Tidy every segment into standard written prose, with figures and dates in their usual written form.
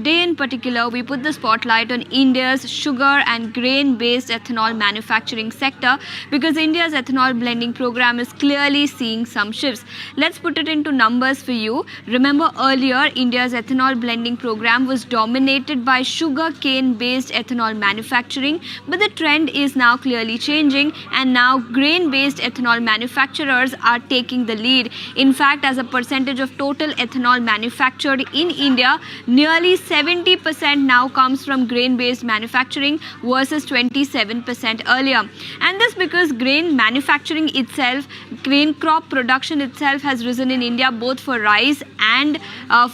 Today in particular, we put the spotlight on India's sugar and grain-based ethanol manufacturing sector because India's ethanol blending program is clearly seeing some shifts. Let's put it into numbers for you. Remember earlier, India's ethanol blending program was dominated by sugar cane-based ethanol manufacturing, but the trend is now clearly changing and now grain-based ethanol manufacturers are taking the lead. In fact, as a percentage of total ethanol manufactured in India, nearly 70% now comes from grain-based manufacturing versus 27% earlier. And this because grain manufacturing itself, grain crop production itself has risen in India both for rice and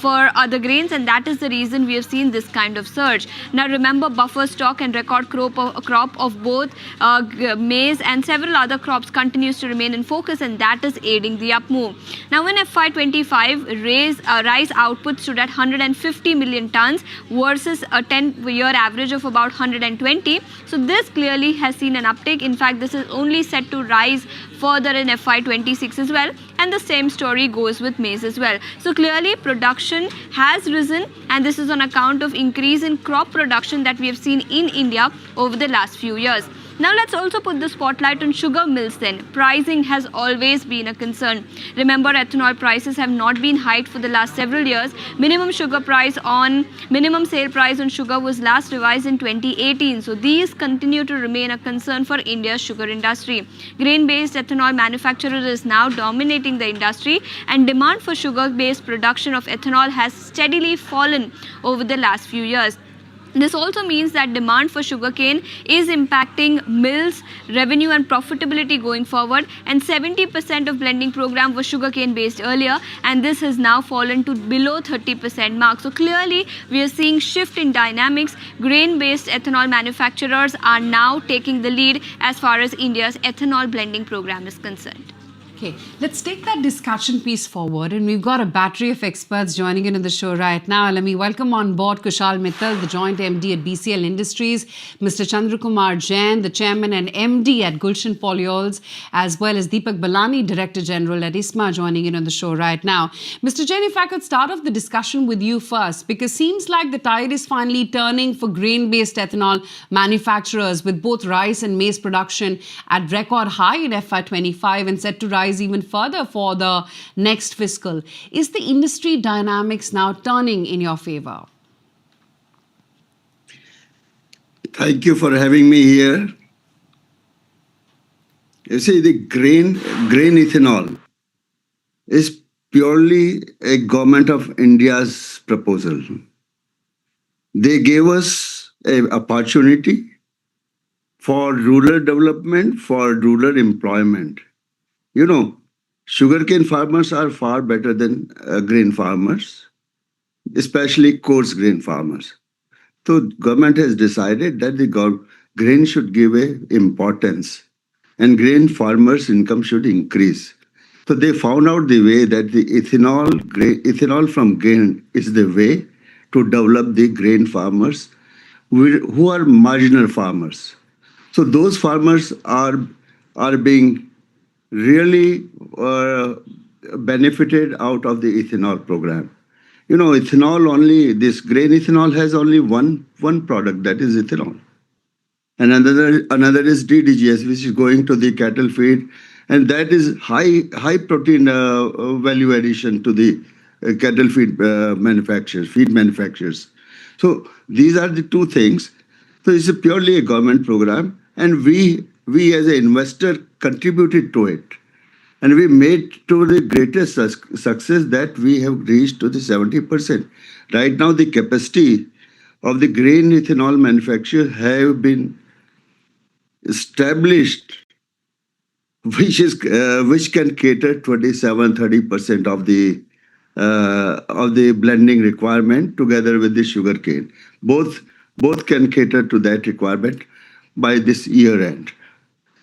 for other grains, and that is the reason we have seen this kind of surge. Now remember, buffer stock and record crop of both maize and several other crops continues to remain in focus, and that is aiding the up move. Now in FY25, rice output stood at 150 million tons versus a 10-year average of about 120. So this clearly has seen an uptick. In fact, this is only set to rise further in FY26 as well. And the same story goes with maize as well. So clearly production has risen, and this is on account of increase in crop production that we have seen in India over the last few years. Now let's also put the spotlight on sugar mills then. Pricing has always been a concern. Remember, ethanol prices have not been hiked for the last several years. Minimum sale price on sugar was last revised in 2018. So these continue to remain a concern for India's sugar industry. Grain-based ethanol manufacturer is now dominating the industry, and demand for sugar-based production of ethanol has steadily fallen over the last few years. This also means that demand for sugarcane is impacting mills' revenue and profitability going forward, and 70% of blending program was sugarcane based earlier, and this has now fallen to below 30% mark. So clearly we are seeing shift in dynamics. Grain-based ethanol manufacturers are now taking the lead as far as India's ethanol blending program is concerned. Okay, let's take that discussion piece forward, and we've got a battery of experts joining in the show right now. Let me welcome on board Kushal Mittal, the Joint MD at BCL Industries, Mr. Chandra Jain, the Chairman and MD at Gulshan Polyols, as well as Deepak Balani, Director General at ISMA, joining in on the show right now. Mr. Jain, if I could start off the discussion with you first, because seems like the tide is finally turning for grain-based ethanol manufacturers, with both rice and maize production at record high in FY25 and set to rise even further for the next fiscal. Is the industry dynamics now turning in your favor? Thank you for having me here. You see, the grain ethanol is purely a government of India's proposal. They gave us an opportunity for rural development, for rural employment. You know, sugarcane farmers are far better than grain farmers, especially coarse grain farmers. So government has decided that the grain should give a importance, and grain farmers' income should increase. So they found out the way that the ethanol from grain is the way to develop the grain farmers who are marginal farmers. So those farmers are being really benefited out of the ethanol program. You know, this grain ethanol has only one product, that is ethanol. And another is DDGS, which is going to the cattle feed, and that is high protein value addition to the cattle feed manufacturers. So these are the two things. So it's purely a government program, and we as an investor contributed to it, and we made to the greatest success that we have reached to the 70%. Right now, the capacity of the grain ethanol manufacturers have been established, which can cater 27-30% of the blending requirement together with the sugarcane. Both can cater to that requirement by this year end.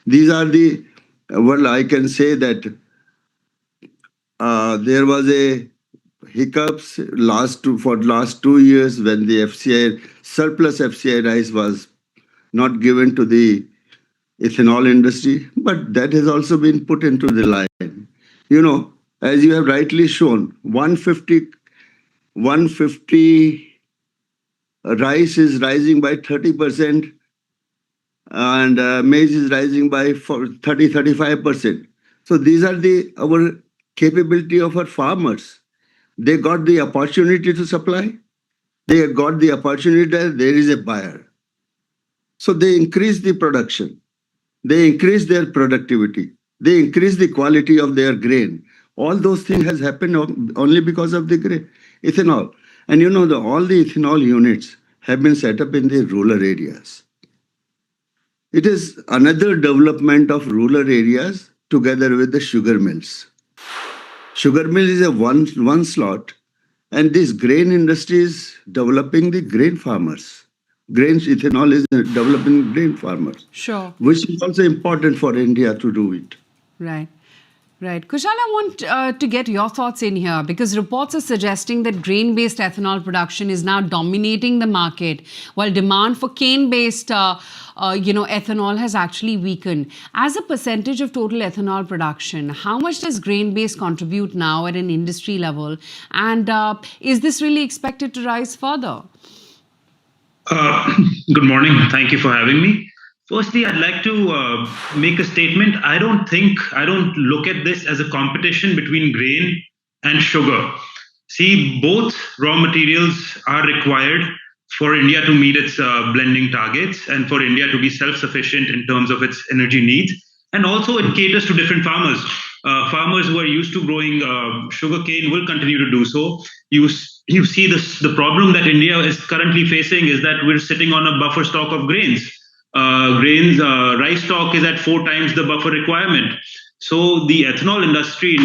These are I can say that there was a hiccups for last 2 years when the surplus FCI rice was not given to the ethanol industry, but that has also been put into the line. You know, as you have rightly shown, 150 rice is rising by 30%, and maize is rising by 35%. So these are our capability of our farmers. They got the opportunity to supply. They got the opportunity that there is a buyer. So they increase the production. They increase their productivity. They increase the quality of their grain. All those things has happened only because of the grain, ethanol. And all the ethanol units have been set up in the rural areas. It is another development of rural areas together with the sugar mills. Sugar mill is a one slot, and this grain industry is developing the grain farmers. Grains ethanol is developing grain farmers, Sure. which is also important for India to do it. Right. Right. Kushal, I want to get your thoughts in here because reports are suggesting that grain-based ethanol production is now dominating the market while demand for cane-based, ethanol has actually weakened. As a percentage of total ethanol production, how much does grain-based contribute now at an industry level? And is this really expected to rise further? Good morning. Thank you for having me. Firstly, I'd like to make a statement. I don't look at this as a competition between grain and sugar. See, both raw materials are required for India to meet its blending targets and for India to be self-sufficient in terms of its energy needs. And also it caters to different farmers. Farmers who are used to growing sugarcane will continue to do so. You see the problem that India is currently facing is that we're sitting on a buffer stock of grains. Rice stock is at 4 times the buffer requirement. So the ethanol industry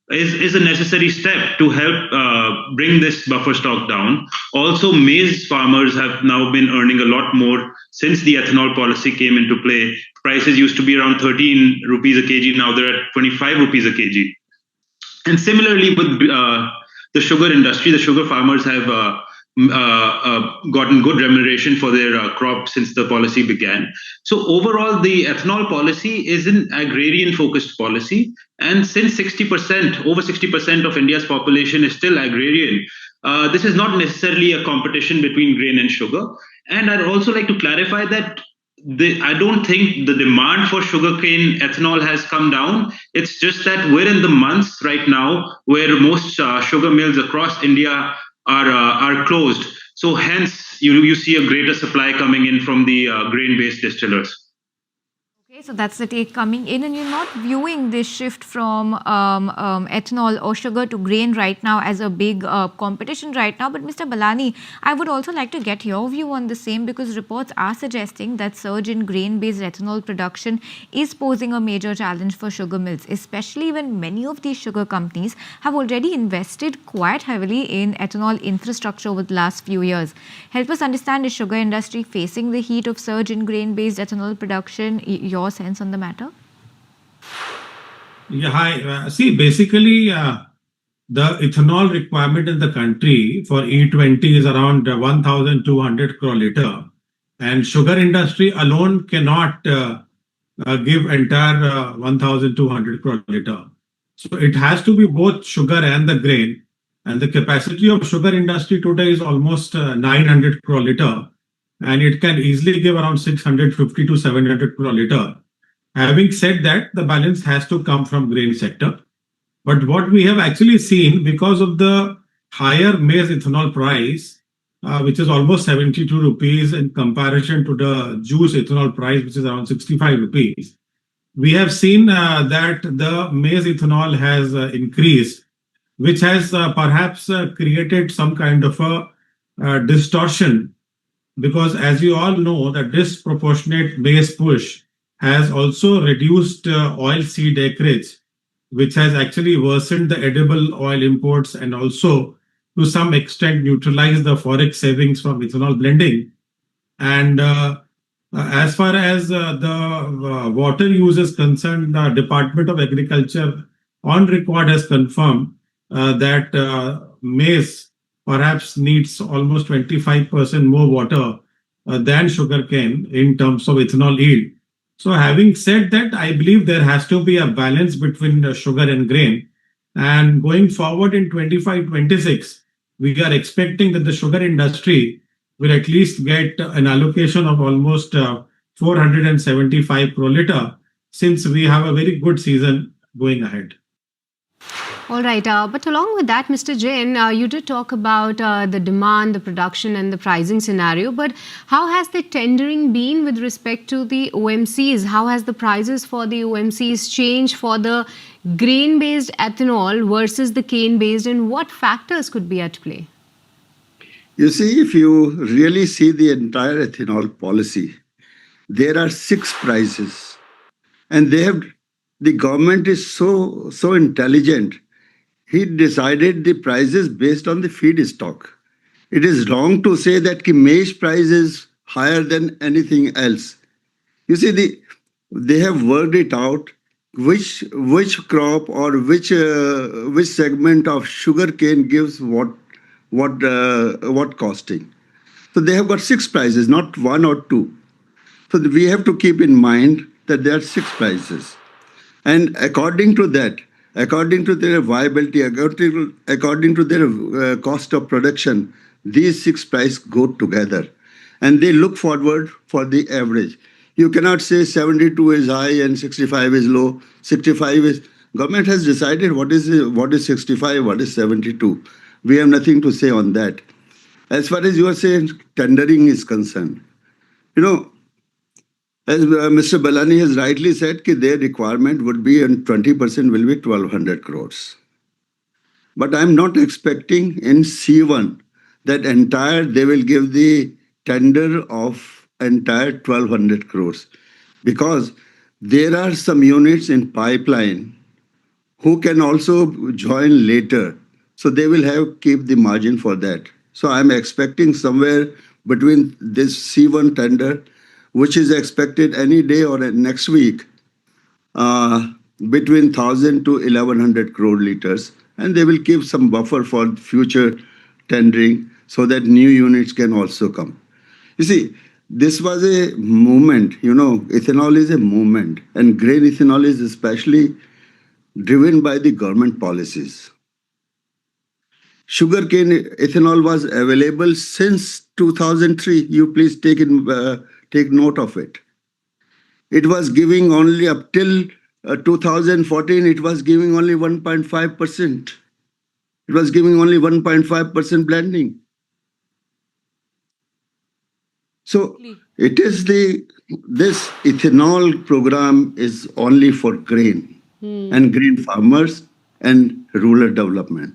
is a necessary step to help bring this buffer stock down. Also, maize farmers have now been earning a lot more since the ethanol policy came into play. Prices used to be around 13 rupees a kg. Now they're at 25 rupees a kg. And similarly with the sugar industry, the sugar farmers have gotten good remuneration for their crop since the policy began. So overall, the ethanol policy is an agrarian-focused policy. And since over 60% of India's population is still agrarian, this is not necessarily a competition between grain and sugar. And I'd also like to clarify that I don't think the demand for sugarcane ethanol has come down. It's just that we're in the months right now where most sugar mills across India are closed. So hence, you see a greater supply coming in from the grain-based distillers. Okay, so that's the take coming in, and you're not viewing this shift from ethanol or sugar to grain right now as a big competition right now. But Mr. Balani, I would also like to get your view on the same because reports are suggesting that surge in grain-based ethanol production is posing a major challenge for sugar mills, especially when many of these sugar companies have already invested quite heavily in ethanol infrastructure over the last few years. Help us understand, is sugar industry facing the heat of surge in grain-based ethanol production? Your sense on the matter? Yeah, hi. See, basically, the ethanol requirement in the country for E20 is around 1,200 crore liter, and sugar industry alone cannot give entire 1,200 crore liter. So it has to be both sugar and the grain, and the capacity of sugar industry today is almost 900 crore liter, and it can easily give around 650 to 700 crore liter. Having said that, the balance has to come from grain sector. But what we have actually seen, because of the higher maize ethanol price, which is almost 72 rupees in comparison to the juice ethanol price, which is around 65 rupees, we have seen that the maize ethanol has increased, which has perhaps created some kind of a distortion, because as you all know, the disproportionate maize push has also reduced oil seed acreage, which has actually worsened the edible oil imports and also to some extent neutralized the forex savings from ethanol blending. And as far as the water use is concerned, the Department of Agriculture on record has confirmed that maize perhaps needs almost 25% more water than sugarcane in terms of ethanol yield. So having said that, I believe there has to be a balance between sugar and grain. And going forward in 25-26, we are expecting that the sugar industry will at least get an allocation of almost 475 crore liter, since we have a very good season going ahead. All right, but along with that, Mr. Jain, you did talk about the demand, the production, and the pricing scenario. But how has the tendering been with respect to the OMCs? How has the prices for the OMCs changed for the grain-based ethanol versus the cane-based, and what factors could be at play? You see, if you really see the entire ethanol policy, there are six prices, and the government is so intelligent. He decided the prices based on the feedstock. It is wrong to say that maize price is higher than anything else. You see, they have worked it out which crop or which segment of sugar cane gives what costing. So they have got six prices, not one or two. So we have to keep in mind that there are six prices. And according to that, according to their viability, according to their cost of production, these six prices go together. And they look forward for the average. You cannot say 72 is high and 65 is low. 65 is, government has decided what is 65, what is 72. We have nothing to say on that. As far as you are saying, tendering is concerned, you know, as Mr. Balani has rightly said, their requirement would be, and 20% will be 1,200 crores. But I'm not expecting in C1 that they will give the tender of entire 1,200 crores, because there are some units in pipeline who can also join later. So they will keep the margin for that. So I'm expecting somewhere between this C1 tender, which is expected any day or next week, between 1,000 to 1,100 crore liters. And they will keep some buffer for future tendering so that new units can also come. You see, this was a movement, ethanol is a movement, and grain ethanol is especially driven by the government policies. Sugarcane ethanol was available since 2003. You please take note of it. It was giving only up till 2014, it was giving only 1.5%. It was giving only 1.5% blending. So it is this ethanol program is only for grain and grain farmers and rural development.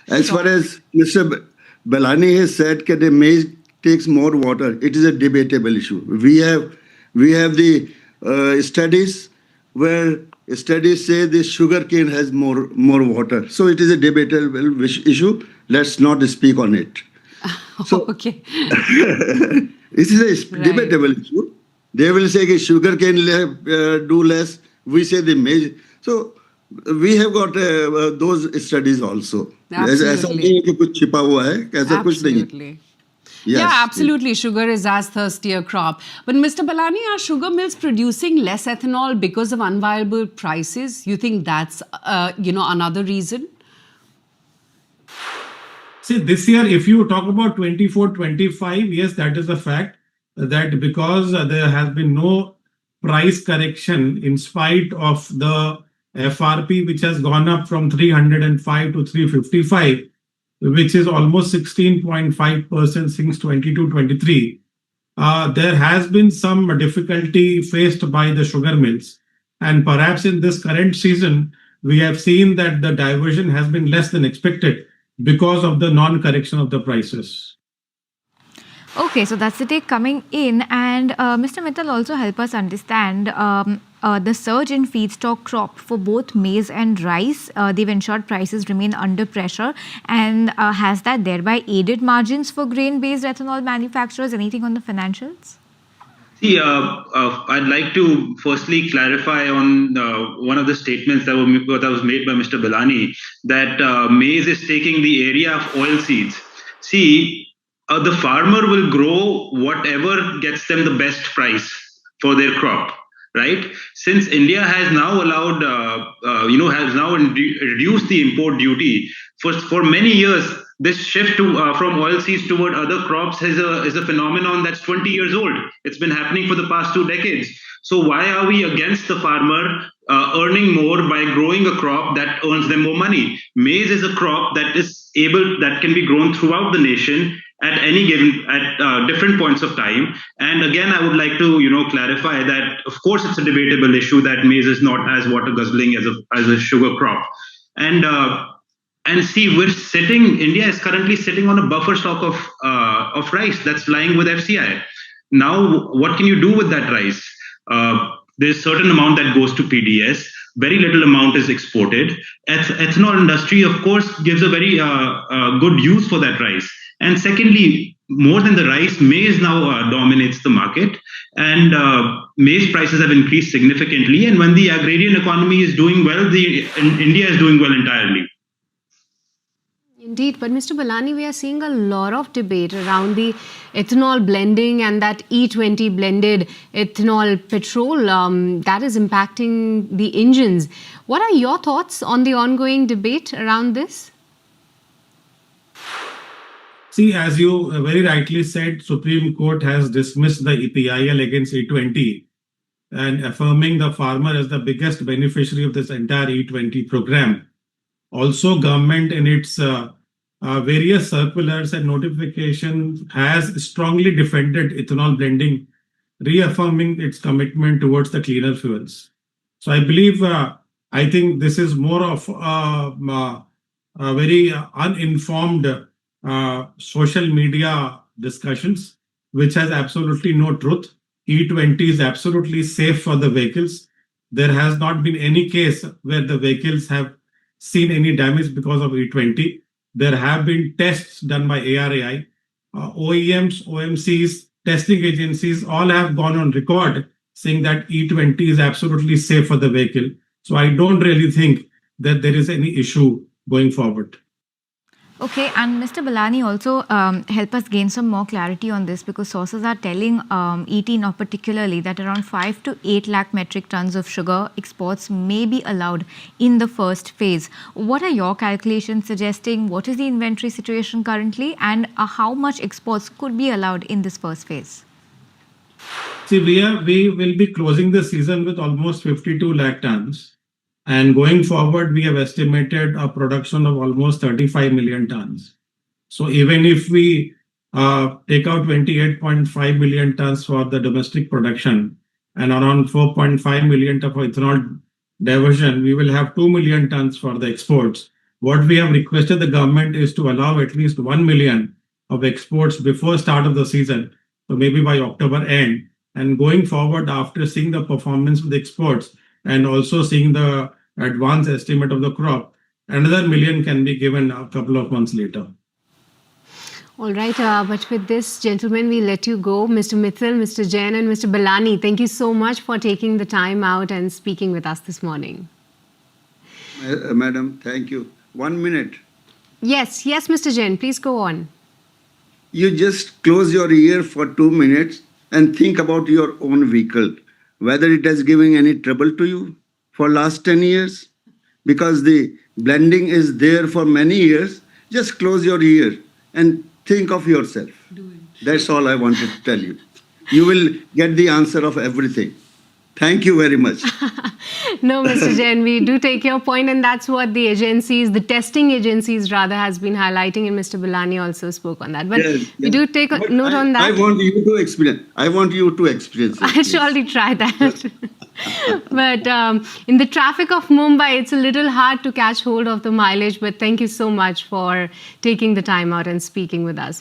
As far as Mr. Belani has said that the maize takes more water, it is a debatable issue. We have the studies where studies say the sugar cane has more water. So it is a debatable issue. Let's not speak on it. So, Okay. this is a debatable issue. They will say that sugar cane do less. We say the maize. So we have got those studies also. Absolutely. Absolutely. Yes. Yeah, absolutely. Sugar is as thirsty a crop. But Mr. Balani, are sugar mills producing less ethanol because of unviable prices? You think that's, another reason? See, this year, if you talk about 24-25, yes, that is a fact, that because there has been no price correction in spite of the FRP, which has gone up from 305 to 355, which is almost 16.5% since 22-23. There has been some difficulty faced by the sugar mills. And perhaps in this current season, we have seen that the diversion has been less than expected because of the non-correction of the prices. Okay, so that's the take coming in. And Mr. Mittal also help us understand the surge in feedstock crop for both maize and rice. They've ensured prices remain under pressure. And has that thereby aided margins for grain-based ethanol manufacturers? Anything on the financials? See, I'd like to firstly clarify on one of the statements that was made by Mr. Belani, that maize is taking the area of oilseeds. See, the farmer will grow whatever gets them the best price for their crop, right? Since India has now allowed, has now reduced the import duty, for many years, this shift from oilseeds toward other crops is a phenomenon that's 20 years old. It's been happening for the past 2 decades. So why are we against the farmer earning more by growing a crop that earns them more money? Maize is a crop that can be grown throughout the nation at any given at different points of time. And again, I would like to clarify that of course it's a debatable issue that maize is not as water guzzling as a sugar crop. And see, India is currently sitting on a buffer stock of rice that's lying with FCI. Now, what can you do with that rice? There's a certain amount that goes to PDS. Very little amount is exported. Ethanol industry, of course, gives a very good use for that rice. And secondly, more than the rice, maize now dominates the market, and maize prices have increased significantly. And when the agrarian economy is doing well, India is doing well entirely. Indeed, but Mr. Balani, we are seeing a lot of debate around the ethanol blending and that E20 blended ethanol petrol that is impacting the engines. What are your thoughts on the ongoing debate around this? See, as you very rightly said, Supreme Court has dismissed the EPIL against E20 and affirming the farmer as the biggest beneficiary of this entire E20 program. Also, government in its various circulars and notifications has strongly defended ethanol blending, reaffirming its commitment towards the cleaner fuels. So I believe, I think this is more of a very uninformed social media discussions, which has absolutely no truth. E20 is absolutely safe for the vehicles. There has not been any case where the vehicles have seen any damage because of E20. There have been tests done by ARAI. OEMs, OMCs, testing agencies all have gone on record saying that E20 is absolutely safe for the vehicle. So I don't really think that there is any issue going forward. Okay, and Mr. Balani also help us gain some more clarity on this, because sources are telling ET now particularly that around 5 to 8 lakh metric tons of sugar exports may be allowed in the first phase. What are your calculations suggesting? What is the inventory situation currently, and how much exports could be allowed in this first phase? See, we will be closing the season with almost 52 lakh tons. And going forward, we have estimated a production of almost 35 million tons. So even if we take out 28.5 million tons for the domestic production and around 4.5 million tons for ethanol diversion, we will have 2 million tons for the exports. What we have requested the government is to allow at least 1 million of exports before start of the season, so maybe by October end. And going forward, after seeing the performance of the exports and also seeing the advance estimate of the crop, another million can be given a couple of months later. All right, but with this, gentlemen, we let you go. Mr. Mittal, Mr. Jain and Mr. Balani, thank you so much for taking the time out and speaking with us this morning. Madam, thank you. 1 minute. Yes, Mr. Jain, please go on. You just close your ear for 2 minutes and think about your own vehicle, whether it has given any trouble to you for last 10 years, because the blending is there for many years. Just close your ear and think of yourself. That's all I wanted to tell you. You will get the answer of everything. Thank you very much. No, Mr. Jain, we do take your point, and that's what the agencies, the testing agencies rather, has been highlighting, and Mr. Balani also spoke on that. But Yes, we do take a note on that. I want you to experience. it, I'll please. surely try that. But in the traffic of Mumbai, it's a little hard to catch hold of the mileage. But thank you so much for taking the time out and speaking with us.